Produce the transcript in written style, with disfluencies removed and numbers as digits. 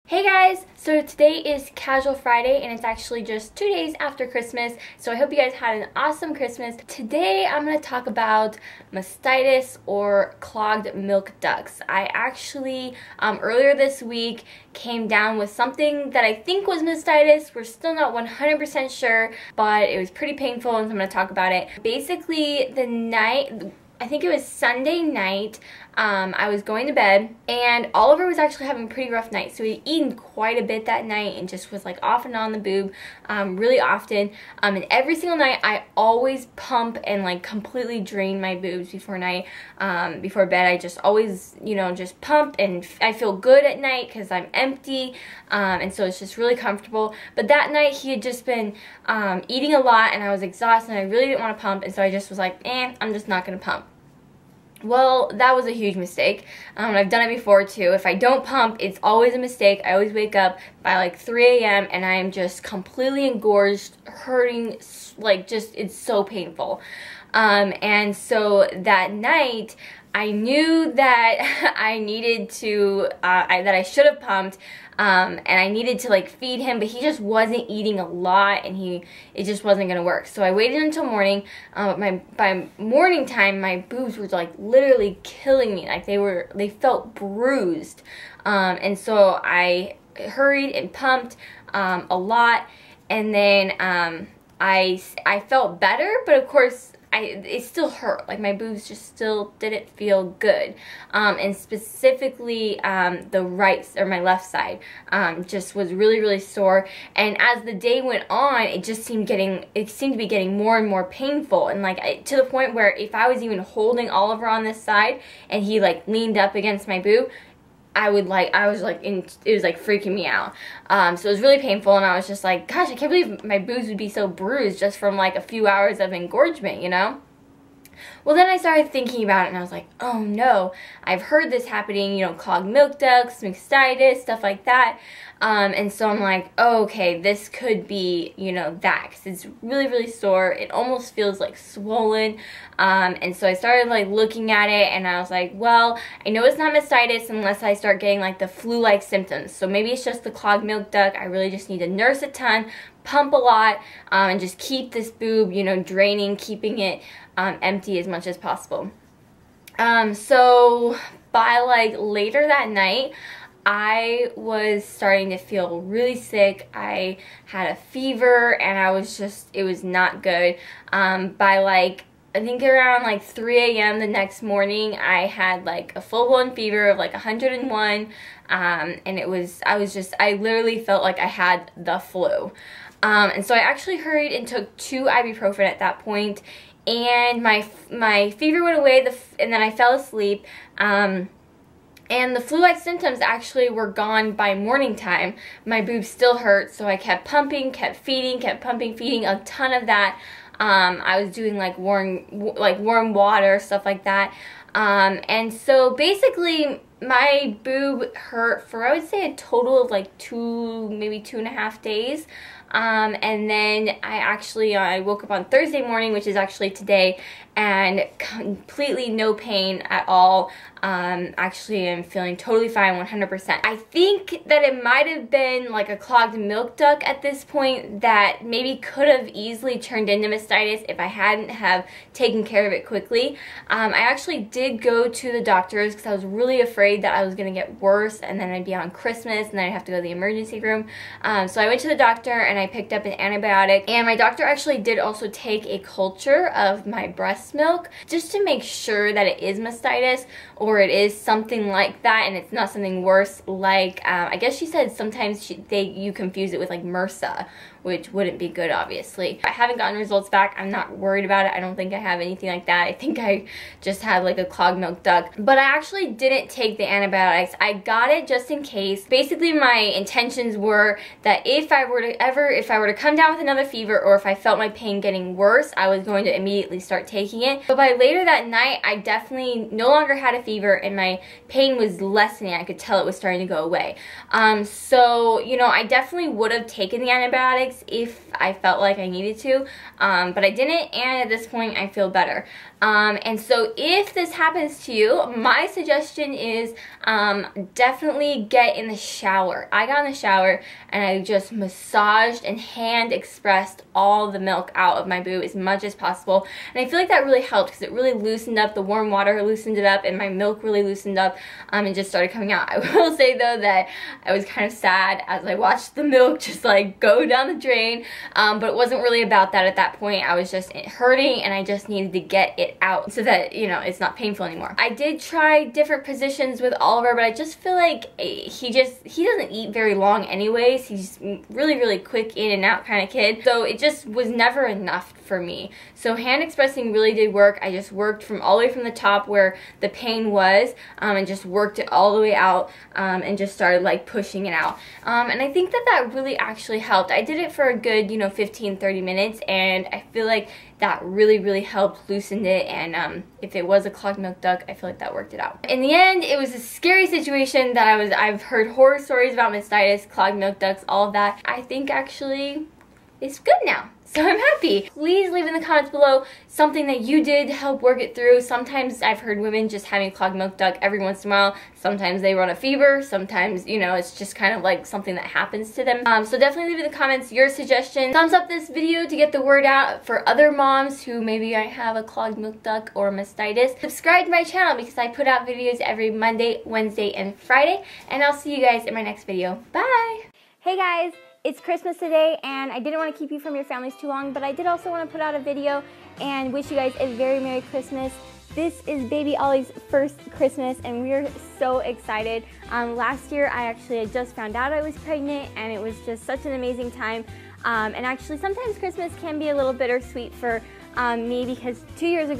Hey guys, so today is Casual Friday and it's actually just 2 days after Christmas, so I hope you guys had an awesome Christmas. Today I'm going to talk about mastitis or clogged milk ducts. I actually earlier this week came down with something that I think was mastitis. We're still not 100% sure, but it was pretty painful and so I'm going to talk about it. Basically, I think it was Sunday night, I was going to bed and Oliver was actually having a pretty rough night. So he'd eaten quite a bit that night and just was like off and on the boob really often. And every single night I always pump and like completely drain my boobs before bed. I just always, just pump and I feel good at night because I'm empty. And so it's just really comfortable. But that night he had just been eating a lot and I was exhausted and I really didn't want to pump. And so I just was like, I'm just not going to pump. Well, that was a huge mistake. I've done it before too. If I don't pump, it's always a mistake. I always wake up by like 3 a.m. and I am just completely engorged, hurting, it's so painful. And so that night, I knew that I needed to, that I should have pumped, and I needed to like feed him, but he just wasn't eating a lot and it just wasn't gonna work. So I waited until morning. By morning time, my boobs were like literally killing me. Like they felt bruised. And so I hurried and pumped a lot, and then I felt better, but of course it still hurt. Like my boobs just still didn't feel good, and specifically my left side just was really sore. And as the day went on, it seemed to be getting more and more painful, and to the point where if I was even holding Oliver on this side and he like leaned up against my boob, it was like freaking me out. So it was really painful and I was just like, gosh, I can't believe my boobs would be so bruised just from like a few hours of engorgement, Well, then I started thinking about it and I was like, oh no, I've heard this happening, clogged milk ducts, mastitis, stuff like that. And so I'm like, oh, okay, this could be, that, because it's really sore. It almost feels like swollen. And so I started like looking at it and I was like, well, I know it's not mastitis unless I start getting like the flu-like symptoms. So maybe it's just the clogged milk duct. I really just need to nurse a ton, pump a lot, and just keep this boob, draining, keeping it empty as much as possible. So by like later that night, I was starting to feel really sick. I had a fever and it was not good. By like, I think around like 3 a.m. the next morning, I had like a full-blown fever of like 101. And I literally felt like I had the flu. And so I actually hurried and took 2 ibuprofen at that point. And my fever went away, and then I fell asleep. And the flu-like symptoms actually were gone by morning time. My boobs still hurt, so I kept pumping, kept feeding, kept pumping, feeding, a ton of that. I was doing like warm water, stuff like that. And so basically my boob hurt for, I would say, a total of like maybe 2.5 days. And then I woke up on Thursday morning, which is actually today, and completely no pain at all. Actually, I'm feeling totally fine, 100%. I think that it might have been like a clogged milk duct at this point that maybe could have easily turned into mastitis if I hadn't have taken care of it quickly. I actually did go to the doctors because I was really afraid that I was going to get worse and then I'd be on Christmas and then I'd have to go to the emergency room. So I went to the doctor and I picked up an antibiotic, and my doctor actually did also take a culture of my breast milk just to make sure that it is mastitis or it is something like that and it's not something worse, like I guess she said sometimes you confuse it with like MRSA, which wouldn't be good, obviously. I haven't gotten results back. I'm not worried about it. I don't think I have anything like that. I think I just had like a clogged milk duct. But I actually didn't take the antibiotics. I got it just in case. Basically, my intentions were that if I were to come down with another fever or if I felt my pain getting worse, I was going to immediately start taking it. But by later that night, I definitely no longer had a fever and my pain was lessening. I could tell it was starting to go away. So, I definitely would have taken the antibiotics this if I felt like I needed to, but I didn't, and at this point I feel better. And so if this happens to you, my suggestion is definitely get in the shower. I got in the shower and I just massaged and hand expressed all the milk out of my boob as much as possible, and I feel like that really helped because it really loosened up. The warm water loosened it up, and my milk really loosened up and just started coming out. I will say though that I was kind of sad as I watched the milk just like go down the drain, but it wasn't really about that at that point. I was just hurting and I just needed to get it out so that, you know, it's not painful anymore. I did try different positions with Oliver, but I just feel like he doesn't eat very long anyways. He's really quick in and out kind of kid, so it just was never enough for me. So hand expressing really did work. I just worked from all the way from the top where the pain was, and just worked it all the way out, and just started like pushing it out. And I think that really actually helped. I did it for a good, 15-30 minutes, and I feel like that really helped loosen it, and if it was a clogged milk duct, I feel like that worked it out. In the end, it was a scary situation that I've heard horror stories about mastitis, clogged milk ducts, all of that. I think actually it's good now. So I'm happy. Please leave in the comments below something that you did to help work it through. Sometimes I've heard women just having clogged milk duct every once in a while. Sometimes they run a fever. Sometimes, it's just kind of like something that happens to them. So definitely leave in the comments your suggestion. Thumbs up this video to get the word out for other moms who maybe might have a clogged milk duct or mastitis. Subscribe to my channel because I put out videos every Monday, Wednesday, and Friday. And I'll see you guys in my next video. Bye! Hey guys! It's Christmas today, and I didn't want to keep you from your families too long, but I did also want to put out a video and wish you guys a very Merry Christmas. This is baby Ollie's first Christmas, and we're so excited. Last year, I actually had just found out I was pregnant, and it was just such an amazing time. And actually, sometimes Christmas can be a little bittersweet for me because 2 years ago,